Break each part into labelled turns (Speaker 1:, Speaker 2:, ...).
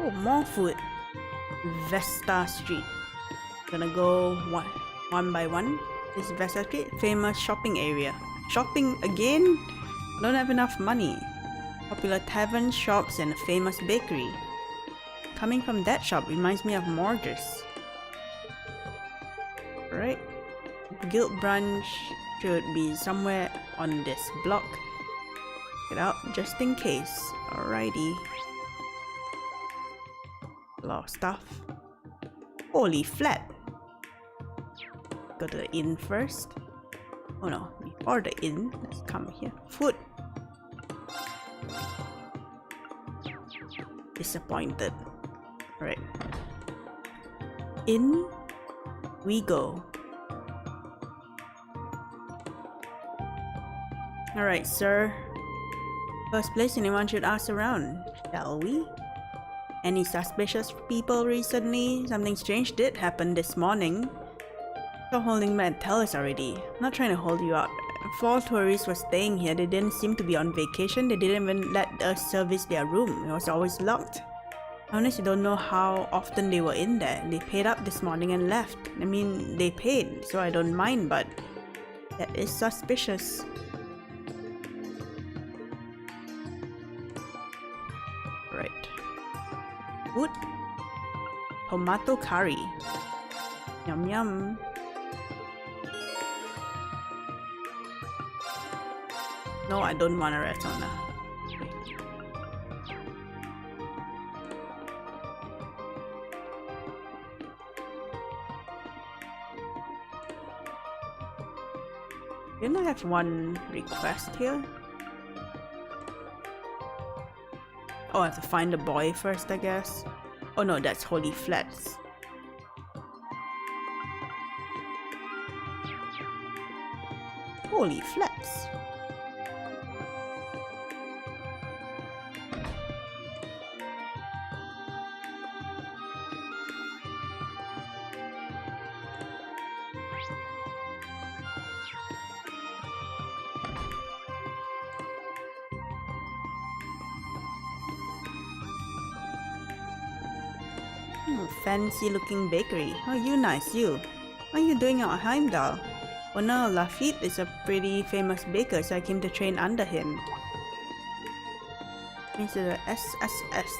Speaker 1: Oh, more food. Vesta Street. Gonna go one by one. This is Vesta Street, famous shopping area. Shopping again? Don't have enough money. Popular tavern shops and a famous bakery. Coming from that shop reminds me of Morges. Right? Guild branch should be somewhere on this block. Get out just in case. Alrighty. A lot of stuff. Holy flat. Go to the inn first. Oh no, before the inn, let's come here. Food. Disappointed. Right. In we go. Alright, sir. First place anyone should ask around, shall we? Any suspicious people recently? Something strange did happen this morning. Stop holding back, tell us already. I'm not trying to hold you up. Four tourists were staying here. They didn't seem to be on vacation. They didn't even let us service their room. It was always locked. Honestly, don't know how often they were in there. They paid up this morning and left. I mean, they paid, so I don't mind, but that is suspicious. Right. Food. Tomato curry. Yum yum. No, I don't want a restaurant now. Didn't I have one request here? Oh, I have to find the boy first, I guess. Oh no, that's Holy Flats. Holy Flats. Fancy looking bakery. Oh, you nice, you. What are you doing at Heimdall? Oh no, Lafitte is a pretty famous baker, so I came to train under him. This is the SSS.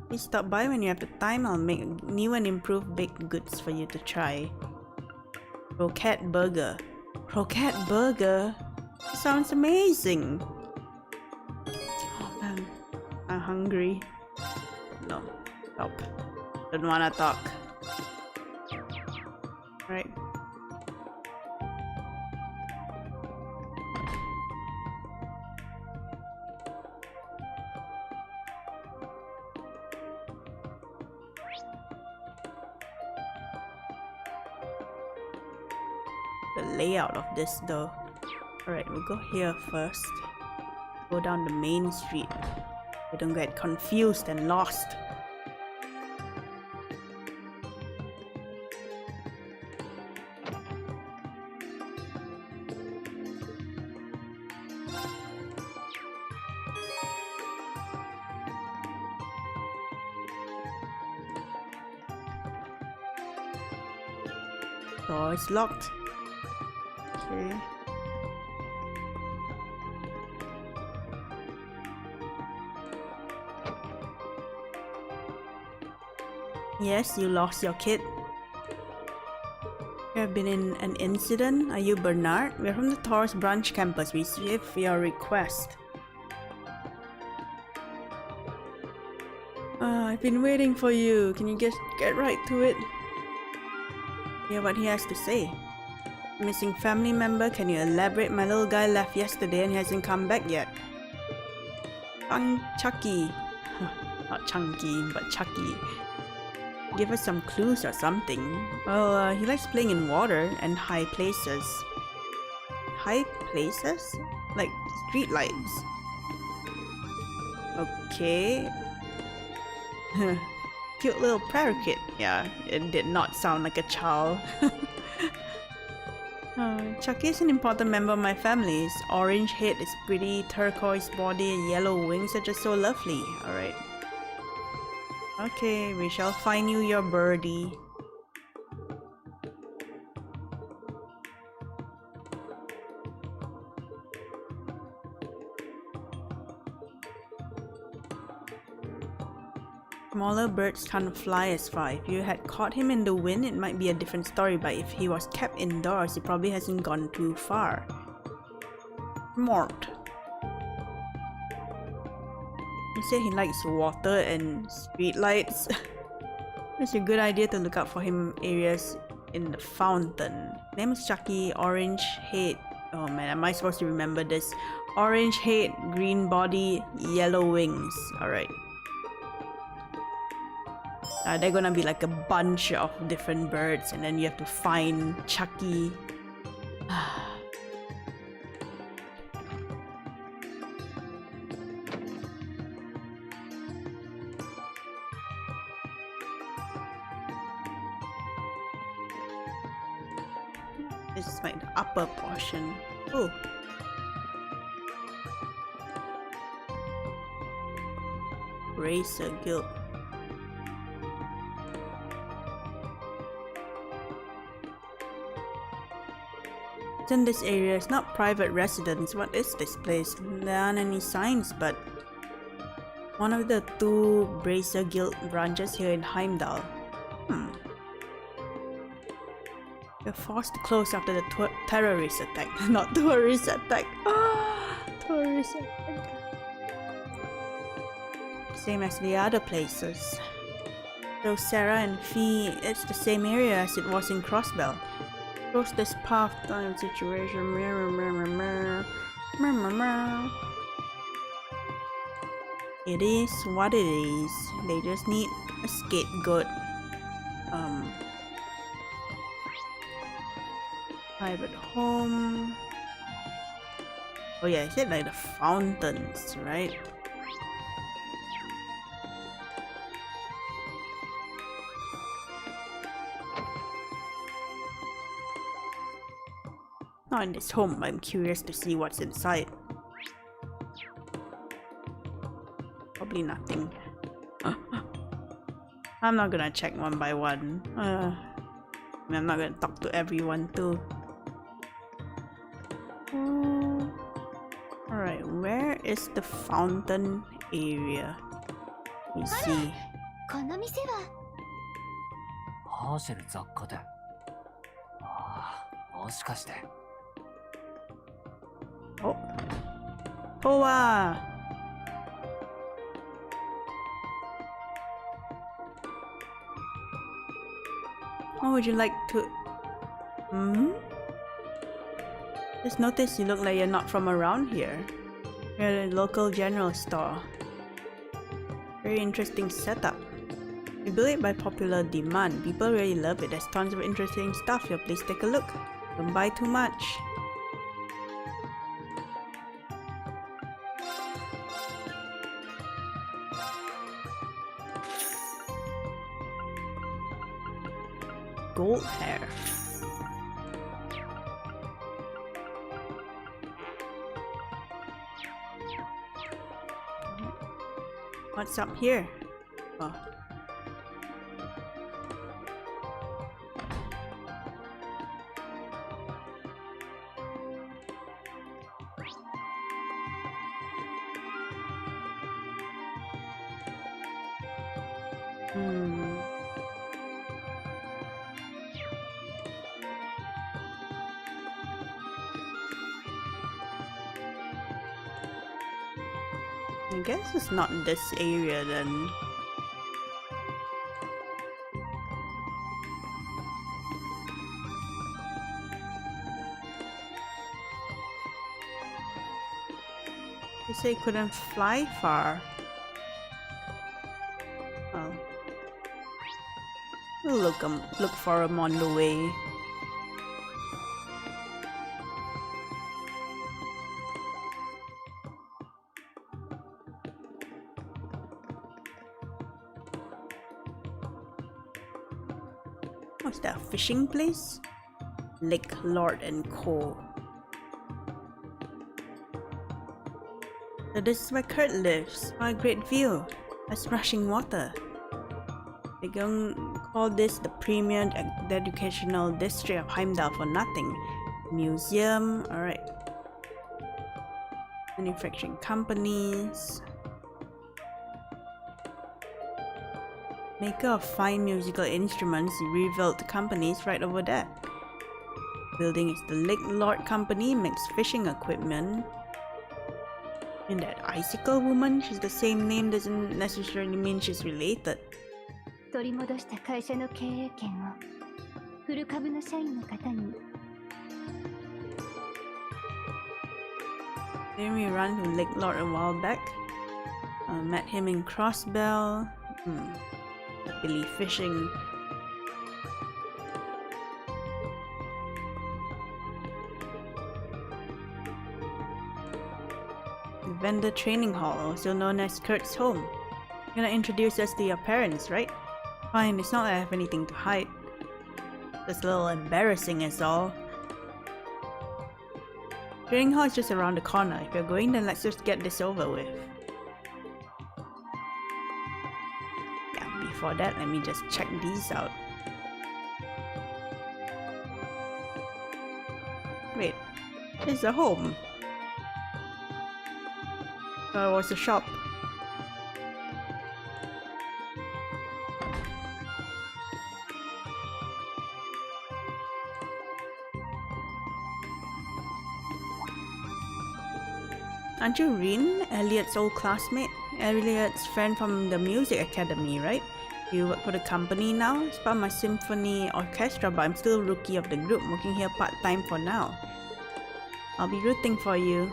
Speaker 1: Please stop by when you have the time. I'll make new and improved baked goods for you to try. Croquette burger. Croquette burger? Sounds amazing. I'm hungry. No. Stop. Don't wanna talk. Right. The layout of this though. Alright, we'll go here first. Go down the main street. We don't get confused and lost. Oh, it's locked. Okay. Yes, you lost your kid. You have been in an incident? Are you Bernard? We're from the Taurus branch campus. We received your request. I've been waiting for you. Can you just get right to it? Hear what he has to say. Missing family member, can you elaborate? My little guy left yesterday and he hasn't come back yet. Chucky. Not Chunky, but Chucky. Give us some clues or something. Well, he likes playing in water and high places. High places? Like street lights. Okay. Cute little parakeet. Yeah, it did not sound like a child. Chucky is an important member of my family. His orange head is pretty, turquoise body, and yellow wings are just so lovely. Alright. Okay, we shall find you your birdie. Smaller birds can't fly as far. If you had caught him in the wind, it might be a different story, but if he was kept indoors, he probably hasn't gone too far. Mort. He said he likes water and streetlights. It's a good idea to look out for him areas in the fountain. Name is Chucky, orange head. Oh man, am I supposed to remember this? Orange head, green body, yellow wings. Alright. They're gonna be like a bunch of different birds, and then you have to find Chucky. This is like the upper portion. Oh. Racer Guild. In this area is not private residence. What is this place? There aren't any signs, but one of the two Bracer Guild branches here in Heimdall. You're forced to close after the terrorist attack. Not tourist attack. Tourist attack. Same as the other places. So Sarah and Fee, it's the same area as it was in Crossbell. Cross this path time situation. It is what it is. They just need a scapegoat. Private home. Oh yeah, I said like the fountains, right? Not in this home, but I'm curious to see what's inside. Probably nothing. I'm not gonna check one by one. I'm not gonna talk to everyone too. Alright, where is the fountain area? Let me see. Oh. Hoa! How would you like to... Just notice you look like you're not from around here. You're at a local general store. Very interesting setup. We built it by popular demand. People really love it. There's tons of interesting stuff here. Please take a look. Don't buy too much. Gold hair. What's up here? Oh. I guess it's not this area then. You say couldn't fly far. Oh. We'll look for him on the way. What's that, a fishing place? Lake Lord and Co. So this is where Kurt lives. What a great view. That's rushing water. They don't call this the premier educational district of Heimdall for nothing. Museum, alright. Manufacturing companies. Maker of fine musical instruments, rebuilt companies right over there. Building is the Lake Lord Company, makes fishing equipment. And that icicle woman, she's the same name, doesn't necessarily mean she's related.
Speaker 2: 取り戻した会社の経営権をフル株の社員の方に
Speaker 1: Then we ran to Lake Lord a while back. Met him in Crossbell. Happily fishing. The vendor training hall, also known as Kurt's home. You're gonna introduce us to your parents, right? Fine, it's not like I have anything to hide. It's a little embarrassing is all. Training hall is just around the corner. If you're going, then let's just get this over with. Yeah, before that, let me just check these out. Wait, it's a home. Oh, it was a shop. Aren't you Rin, Elliot's old classmate? Elliot's friend from the music academy, right? You work for the company now? It's part of my symphony orchestra, but I'm still rookie of the group, working here part-time for now. I'll be rooting for you.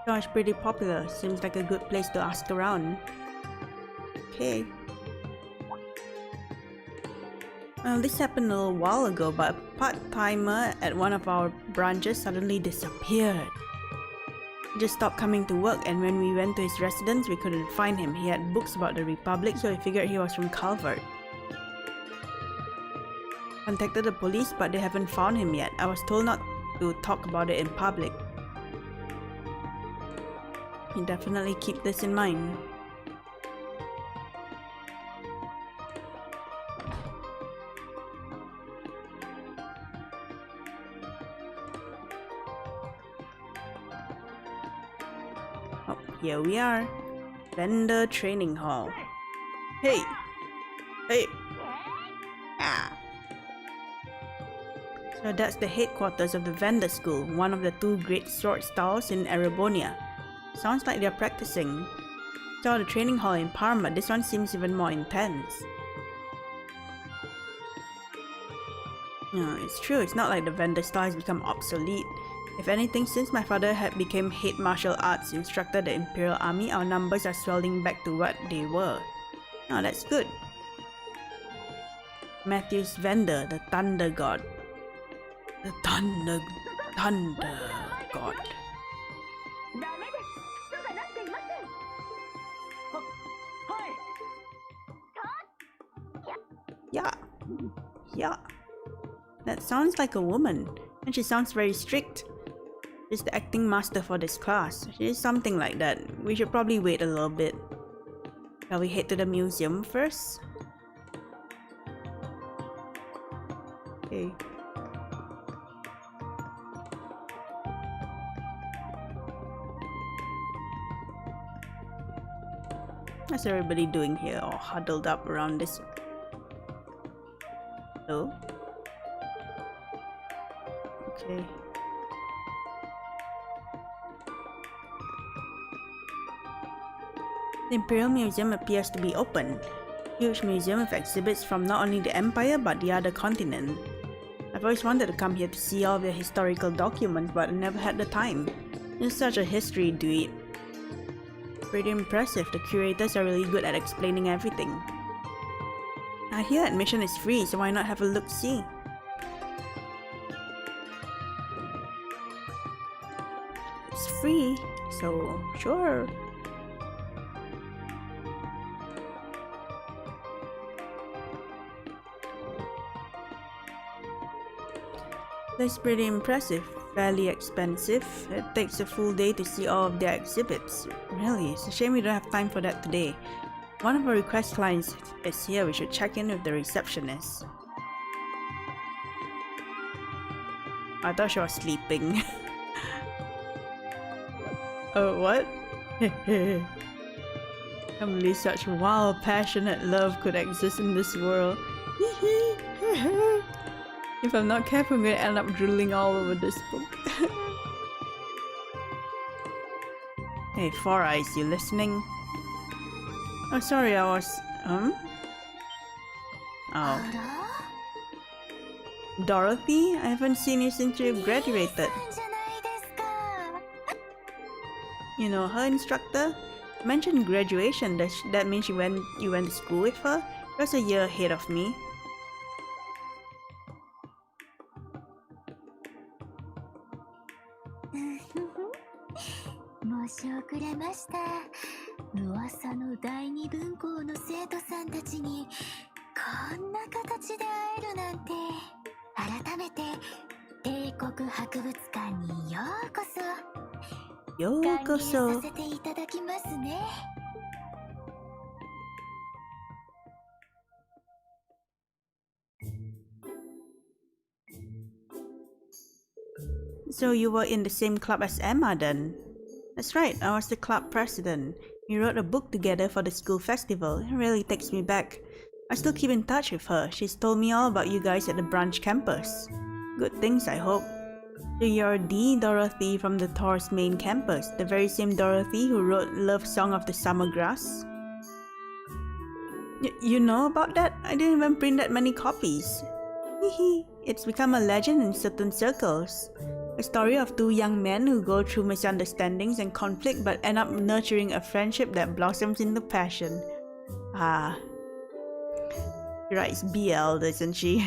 Speaker 1: Gosh, pretty popular. Seems like a good place to ask around. Okay. Well, this happened a little while ago, but a part-timer at one of our branches suddenly disappeared. He just stopped coming to work, and when we went to his residence, we couldn't find him. He had books about the Republic, so we figured he was from Calvert. Contacted the police, but they haven't found him yet. I was told not to talk about it in public. You definitely keep this in mind. Oh, here we are. Vendor training hall. Hey! Hey! Ah! So that's the headquarters of the vendor school, one of the two great sword stalls in Erebonia. Sounds like they're practicing. Saw the training hall in Parma, but this one seems even more intense. No, it's true, it's not like the vendor style has become obsolete. If anything, since my father had become head martial arts instructor at the Imperial Army, our numbers are swelling back to what they were. Oh, that's good. Matthew's vendor, the Thunder God. The Thunder God. Yeah. That sounds like a woman, and she sounds very strict. She's the acting master for this class. She is something like that. We should probably wait a little bit. Shall we head to the museum first? Okay. What's everybody doing here, all huddled up around this Hello? Okay. The Imperial Museum appears to be open. Huge museum with exhibits from not only the Empire but the other continent. I've always wanted to come here to see all the historical documents, but I never had the time. You're such a history dude. Pretty impressive. The curators are really good at explaining everything. I hear admission is free, so why not have a look-see? It's free, so sure. That's pretty impressive. Fairly expensive. It takes a full day to see all of their exhibits. Really, it's a shame we don't have time for that today. One of our request clients is here. We should check in with the receptionist. I thought she was sleeping. Oh, what? Can't believe such wild, passionate love could exist in this world. If I'm not careful, I'm gonna end up drooling all over this book. Hey, Four Eyes, you listening? Oh, sorry, I was... Oh. Dorothy? I haven't seen you since you graduated. You know her, instructor? You mentioned graduation. Does that mean you went to school with her? She was a year ahead of me.
Speaker 2: 申し遅れました。噂の第二分校の生徒さんたちにこんな形で会えるなんて。改めて帝国博物館にようこそ。
Speaker 1: ようこそ。
Speaker 2: 歓迎させていただきますね。
Speaker 1: So you were in the same club as Emma then? That's right, I was the club president. We wrote a book together for the school festival. It really takes me back. I still keep in touch with her. She's told me all about you guys at the branch campus. Good things, I hope. So you're the Dorothy from the Thor's main campus, the very same Dorothy who wrote Love Song of the Summer Grass? You know about that? I didn't even print that many copies. Hehe, it's become a legend in certain circles. A story of two young men who go through misunderstandings and conflict but end up nurturing a friendship that blossoms into passion. Ah. She writes BL, doesn't she?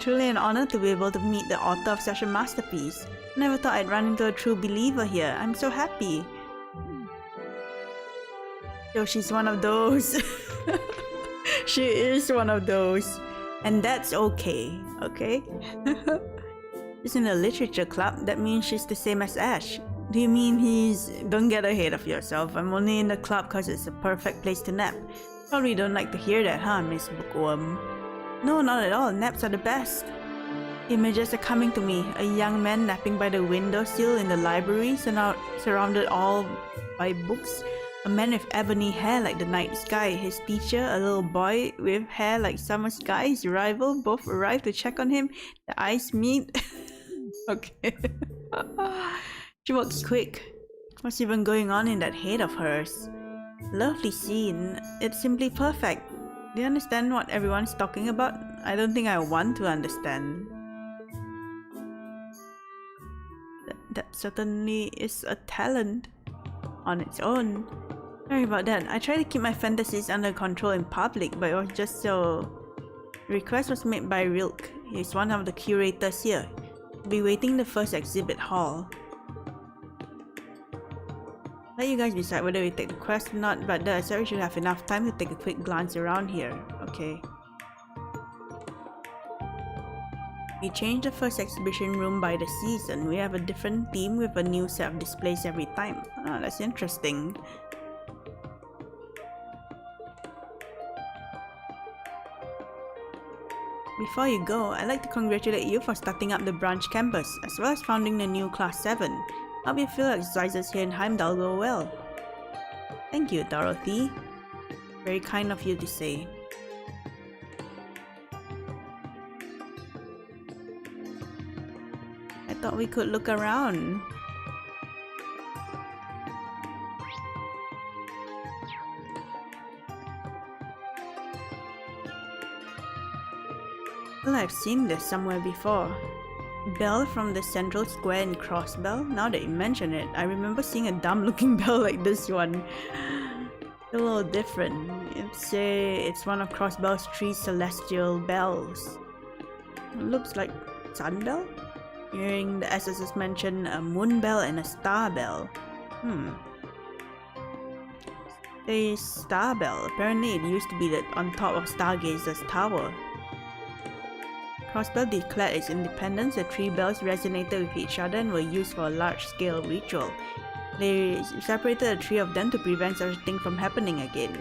Speaker 1: Truly an honor to be able to meet the author of such a masterpiece. Never thought I'd run into a true believer here. I'm so happy. So she's one of those. She is one of those. And that's okay, okay? She's in a literature club. That means she's the same as Ash. Do you mean he's... Don't get ahead of yourself. I'm only in the club because it's a perfect place to nap. Probably don't like to hear that, huh, Miss Bookworm? No, not at all. Naps are the best. Images are coming to me. A young man napping by the windowsill in the library, surrounded all by books. A man with ebony hair like the night sky. His teacher, a little boy with hair like summer sky. His rival, both arrive to check on him. The eyes meet. Okay. She walks quick. What's even going on in that head of hers? Lovely scene. It's simply perfect. Do you understand what everyone's talking about? I don't think I want to understand. That certainly is a talent on its own. Sorry about that. I try to keep my fantasies under control in public, but it was just so... The request was made by Rilke. He's one of the curators here. He'll be waiting in the first exhibit hall. Let you guys decide whether we take the quest or not, but I we should have enough time to take a quick glance around here. Okay. We changed the first exhibition room by the season. We have a different theme with a new set of displays every time. Oh, that's interesting. Before you go, I'd like to congratulate you for starting up the branch campus, as well as founding the new Class 7. Hope you feel exercises here in Heimdall go well. Thank you, Dorothy. Very kind of you to say. thought we could look around. Well, I've seen this somewhere before. Bell from the central square in Crossbell? Now that you mention it, I remember seeing a dumb looking bell like this one. A little different. Say it's one of Crossbell's 3 celestial bells. It looks like sunbell? Hearing the SSS mention a moon bell and a star bell. A star bell. Apparently it used to be on top of Stargazer's tower. Crossbell declared its independence. The 3 bells resonated with each other and were used for a large-scale ritual. They separated the 3 of them to prevent such a thing from happening again.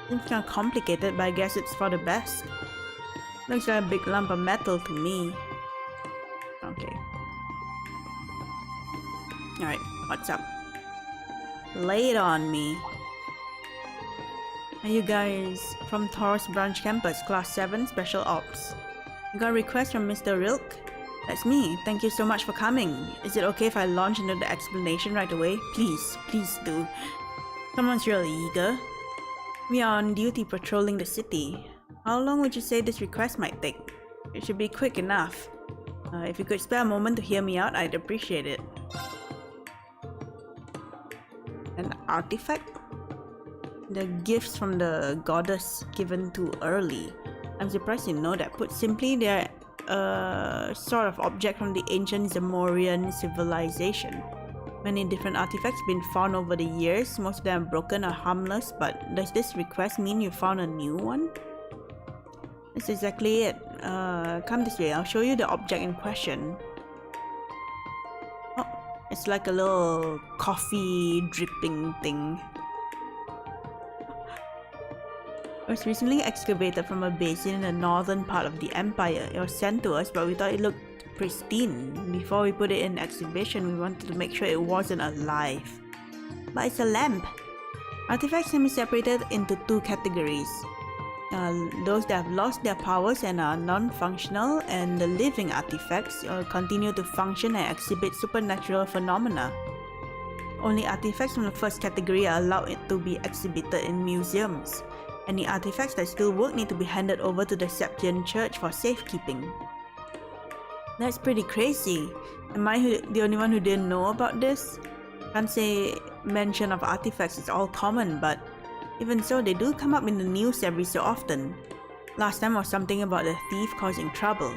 Speaker 1: Seems kind of complicated, but I guess it's for the best. Looks like a big lump of metal to me. Okay. Alright, what's up? Lay it on me. Are you guys from Taurus Branch Campus, Class 7, Special Ops? I got a request from Mr. Rilk. That's me. Thank you so much for coming. Is it okay if I launch into the explanation right away? Please, please do. Someone's really eager. We are on duty patrolling the city. How long would you say this request might take? It should be quick enough. If you could spare a moment to hear me out, I'd appreciate it. An artifact? The gifts from the goddess given too early. I'm surprised you know that. Put simply, they're a sort of object from the ancient Zamorian civilization. Many different artifacts have been found over the years. Most of them are broken or harmless, but does this request mean you found a new one? That's exactly it. Come this way, I'll show you the object in question. Oh, it's like a little coffee dripping thing. It was recently excavated from a basin in the northern part of the empire. It was sent to us, but we thought it looked pristine. Before we put it in exhibition, we wanted to make sure it wasn't alive. But it's a lamp. Artifacts can be separated into 2 categories. Those that have lost their powers and are non-functional, and the living artifacts continue to function and exhibit supernatural phenomena. Only artifacts from the first category are allowed to be exhibited in museums. Any artifacts that still work need to be handed over to the Septian Church for safekeeping. That's pretty crazy. Am I the only one who didn't know about this? Can't say mention of artifacts is all common, but even so, they do come up in the news every so often. Last time was something about a thief causing trouble.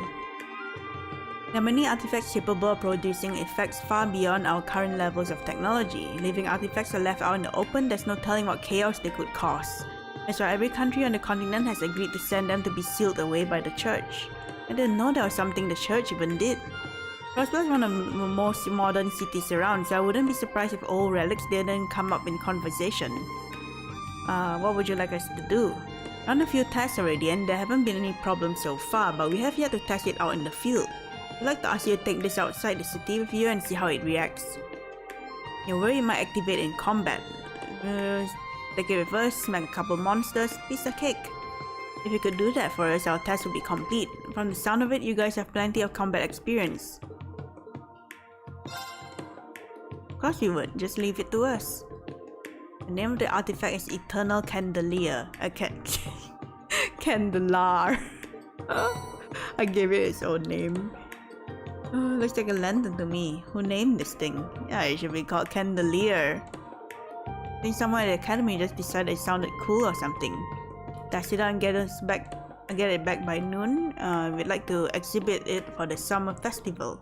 Speaker 1: There are many artifacts capable of producing effects far beyond our current levels of technology. Living artifacts are left out in the open, there's no telling what chaos they could cause. That's why every country on the continent has agreed to send them to be sealed away by the church. I didn't know that was something the church even did. Crossbell is one of the most modern cities around, so I wouldn't be surprised if old relics didn't come up in conversation. What would you like us to do? Run a few tests already and there haven't been any problems so far, but we have yet to test it out in the field. I'd like to ask you to take this outside the city with you and see how it reacts. You're worried it might activate in combat. Take it with us, smack a couple monsters, piece of cake. If you could do that for us, our test would be complete. From the sound of it, you guys have plenty of combat experience. Of course we would, just leave it to us. The name of the artifact is Eternal Candelier. Candelar. I gave it its own name. Looks like a lantern to me. Who named this thing? Yeah, it should be called Candelier. I think someone at the academy just decided it sounded cool or something. Test it out and get it back by noon. We'd like to exhibit it for the summer festival.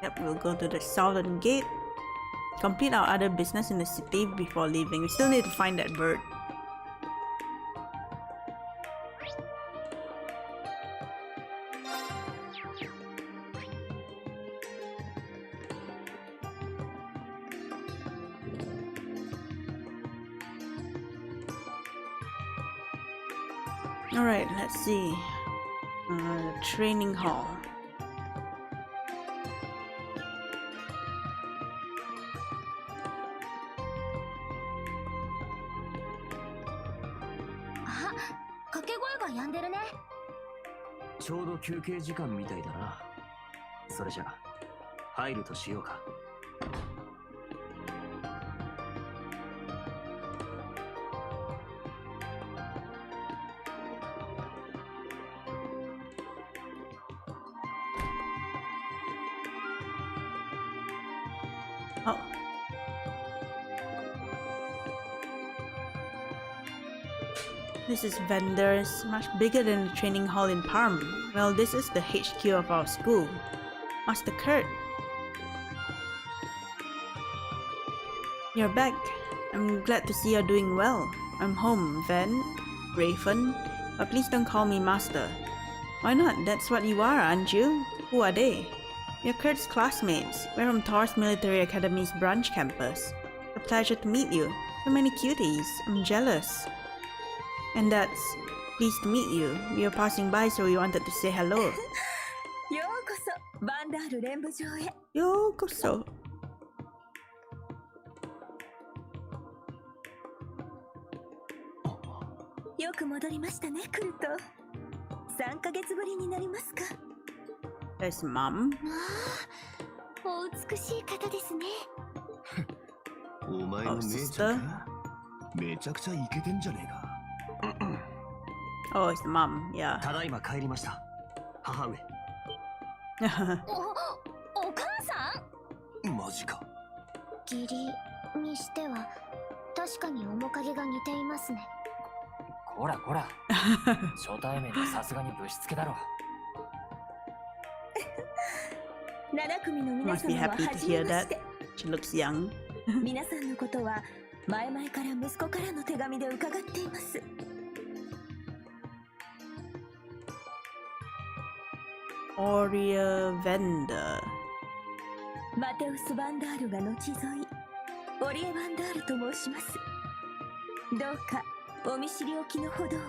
Speaker 1: Yep, we'll go to the southern gate. Complete our other business in the city before leaving. We still need to find that bird. Alright, let's see. Training hall.
Speaker 3: ちょうど休憩時間みたいだな。それじゃ入るとしようか。
Speaker 1: Oh. This is vendors, much bigger than the training hall in Parm. Well, this is the HQ of our school. Master Kurt. You're back. I'm glad to see you're doing well. I'm home, Ven, Raven, but please don't call me Master. Why not? That's what you are, aren't you? Who are they? We're Kurt's classmates. We're from Thor's Military Academy's branch campus. A pleasure to meet you. So many cuties. I'm jealous. And that's pleased to meet you. We were passing by, so we wanted to say hello.
Speaker 2: ようこそバンダール練舞場へ。
Speaker 1: Yokoso.
Speaker 2: よく戻りましたね、クルト。3ヶ月ぶりになりますか。
Speaker 1: There's Mom.
Speaker 2: まあ、お美しい方ですね。
Speaker 4: お前の姉ちゃんか。めちゃくちゃイケてんじゃねえか。
Speaker 1: Oh, it's the mom. Yeah.
Speaker 3: ただいま帰りました。母上。
Speaker 2: お母さん？
Speaker 4: マジか。
Speaker 2: 義理にしては確かに面影が似ていますね。
Speaker 5: こらこら。初対面でさすがにぶしつけだろ。
Speaker 2: 7組の皆
Speaker 1: Must be
Speaker 2: 様は
Speaker 1: happy to
Speaker 2: 初め
Speaker 1: hear
Speaker 2: ま
Speaker 1: that.
Speaker 2: して。
Speaker 1: She looks young.
Speaker 2: 皆さんのことは前々から息子からの手紙で伺っています。
Speaker 1: Oria Vendor.
Speaker 2: マテウス・バンダールが後添い、オリエ・バンダールと申します。どうかお見知りおきのほどを。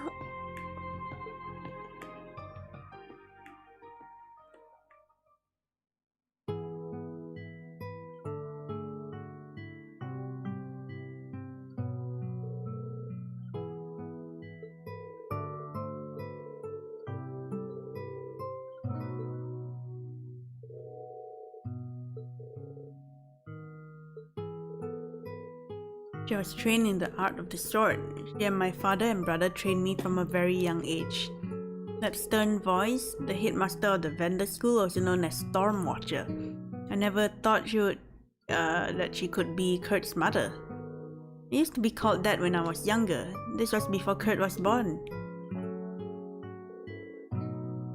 Speaker 1: She was trained in the art of the sword. She and my father and brother trained me from a very young age. That stern voice, the headmaster of the vendor school, also known as Storm Watcher. I never thought that she could be Kurt's mother. I used to be called that when I was younger. This was before Kurt was born.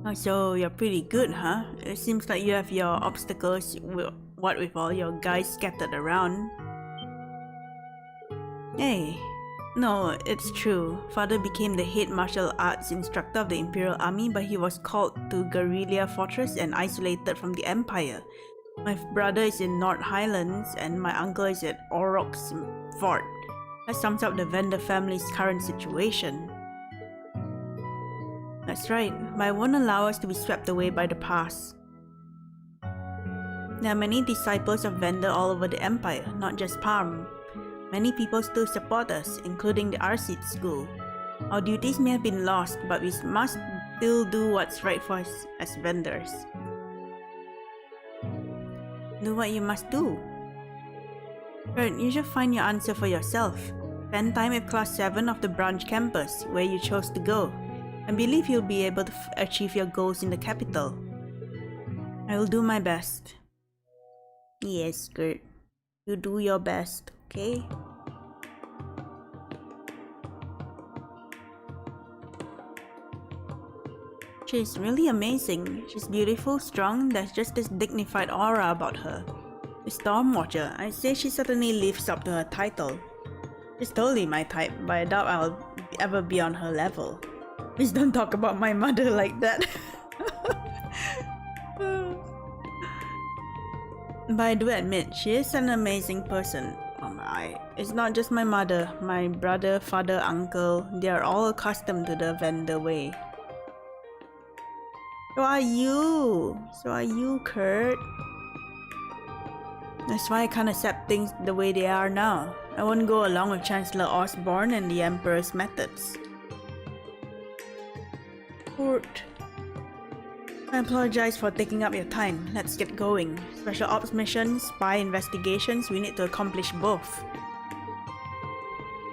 Speaker 1: Oh, so you're pretty good, huh? It seems like you have your obstacles, what with all your guys scattered around. Hey, no, it's true. Father became the head martial arts instructor of the Imperial Army, but he was called to Guerrilla Fortress and isolated from the Empire. My brother is in North Highlands and my uncle is at Orok's Fort. That sums up the Vendor family's current situation. That's right, but I won't allow us to be swept away by the past. There are many disciples of Vendor all over the Empire, not just Parm. Many people still support us, including the Arseed school. Our duties may have been lost, but we must still do what's right for us as vendors. Do what you must do. Kurt, you should find your answer for yourself. Spend time at Class 7 of the branch campus, where you chose to go. I believe you'll be able to achieve your goals in the capital. I will do my best. Yes, Kurt. You do your best. Okay. She's really amazing. She's beautiful, strong, there's just this dignified aura about her. The Stormwatcher, I'd say she certainly lives up to her title. She's totally my type, but I doubt I'll ever be on her level. Please don't talk about my mother like that. But I do admit, she is an amazing person. It's not just my mother, my brother, father, uncle, they are all accustomed to the vendor way. So are you, Kurt. That's why I can't accept things the way they are now. I won't go along with Chancellor Osborne and the Emperor's methods. Kurt. I apologize for taking up your time. Let's get going. Special ops missions, spy investigations, we need to accomplish both.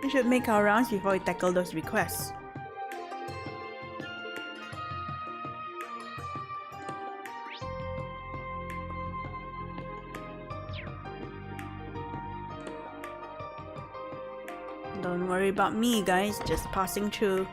Speaker 1: We should make our rounds before we tackle those requests. Don't worry about me, guys, just passing through.